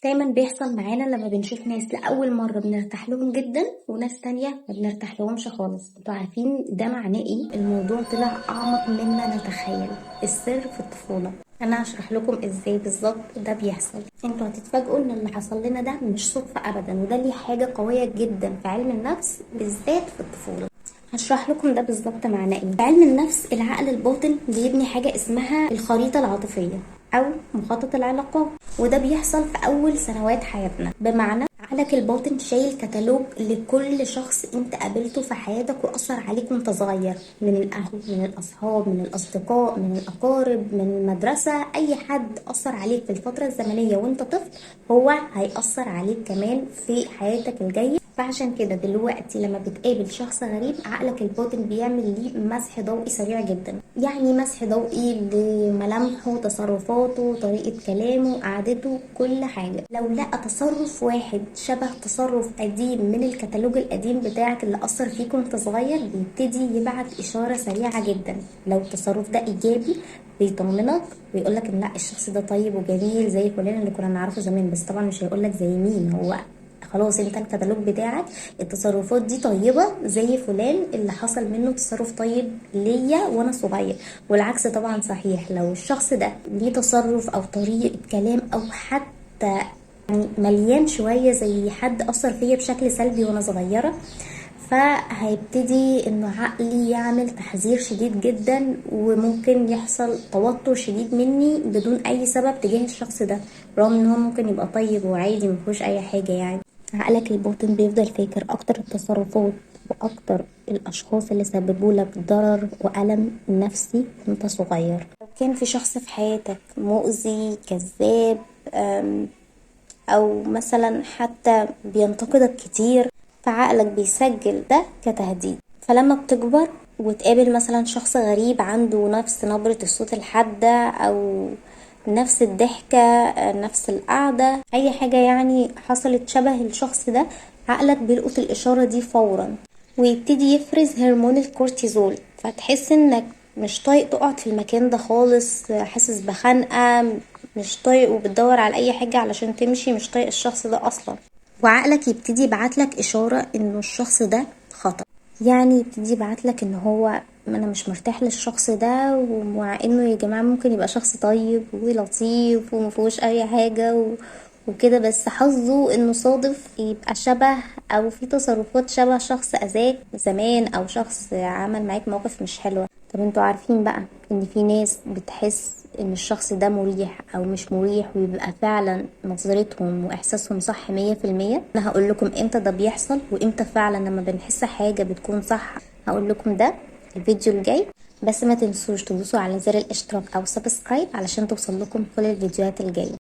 دايما بيحصل معانا لما بنشوف ناس لأول مرة بنرتاح لهم جدا وناس تانية ما بنرتاح لهمش خالص. انتوا عارفين ده معناه ايه؟ الموضوع طلع أعمق مما نتخيل. السر في الطفولة. انا هشرح لكم ازاي بالظبط ده بيحصل. انتوا هتتفاجئوا ان اللي حصل لنا ده مش صدفة ابدا، وده ليه حاجة قوية جدا في علم النفس بالذات في الطفولة. هشرح لكم ده بالظبط معناه ايه. في علم النفس العقل الباطن بيبني حاجة اسمها الخريطة العاطفية او مخطط العلاقات، وده بيحصل في اول سنوات حياتنا. بمعنى عقلك الباطن شايل كتالوج لكل شخص انت قابلته في حياتك واثر عليك وانت صغير، من الاهل، من الاصحاب، من الاصدقاء، من الاقارب، من المدرسة. اي حد اثر عليك في الفترة الزمنية وانت طفل هو هيأثر عليك كمان في حياتك الجاية. فعشان كده دلوقتي لما بتقابل شخص غريب عقلك الباطن بيعمل ليه مسح ضوئي سريع جدا. يعني مسح ضوئي لملامحه، تصرفاته، طريقة كلامه، قعدته، كل حاجة. لو لقى تصرف واحد شبه تصرف قديم من الكتالوج القديم بتاعك اللي أثر فيك وانت صغير بيبتدي يبعت إشارة سريعة جدا. لو التصرف ده إيجابي بيطمنك ويقولك ان لا الشخص ده طيب وجميل زي فلان اللي كنا نعرفه زمان، بس طبعا مش هيقولك زي مين هو. خلاص انت الكتالوج بتاعك التصرفات دي طيبة زي فلان اللي حصل منه تصرف طيب ليا وانا صغير. والعكس طبعا صحيح، لو الشخص ده ليه تصرف او طريقة كلام او حتى يعني مليان شوية زي حد اثر فيا بشكل سلبي وانا صغيرة، فهيبتدي انه عقلي يعمل تحذير شديد جدا، وممكن يحصل توتر شديد مني بدون اي سبب تجاه الشخص ده، رغم ان هو ممكن يبقى طيب وعادي مفيهوش اي حاجة يعني. عقلك الباطن بيفضل فاكر اكتر التصرفات واكتر الاشخاص اللي سببوا لك ضرر والم نفسي وانت صغير. لو كان في شخص في حياتك مؤذي، كذاب، او مثلا حتى بينتقدك كتير، فعقلك بيسجل ده كتهديد. فلما بتكبر وتقابل مثلا شخص غريب عنده نفس نبرة الصوت الحادة او نفس الضحكة، نفس القعدة، اي حاجة يعني حصلت شبه الشخص ده، عقلك بيلقط الاشارة دي فورا ويبتدي يفرز هرمون الكورتيزول، فتحس انك مش طايق تقعد في المكان ده خالص، حاسس بخنقة، مش طايق وبتدور على اي حاجة علشان تمشي، مش طايق الشخص ده اصلا. وعقلك يبتدي يبعتلك اشارة انه الشخص ده خطر، يعني يبتدي يبعتلك ان هو انا مش مرتاح للشخص ده، ومع انه يا جماعة ممكن يبقى شخص طيب ولطيف ومفيهوش اي حاجة وكده، بس حظه انه صادف يبقى شبه او في تصرفات شبه شخص اذاك زمان او شخص عمل معاك موقف مش حلوة. طب انتوا عارفين بقى ان في ناس بتحس ان الشخص ده مريح او مش مريح، ويبقى فعلا نظرتهم واحساسهم صح 100%. انا هقول لكم امتى ده بيحصل وامتى فعلا لما بنحس حاجة بتكون صح. هقول لكم ده الفيديو الجاي، بس ما تنسوش تدوسوا على زر الاشتراك او سبسكرايب علشان توصل لكم كل الفيديوهات الجاية.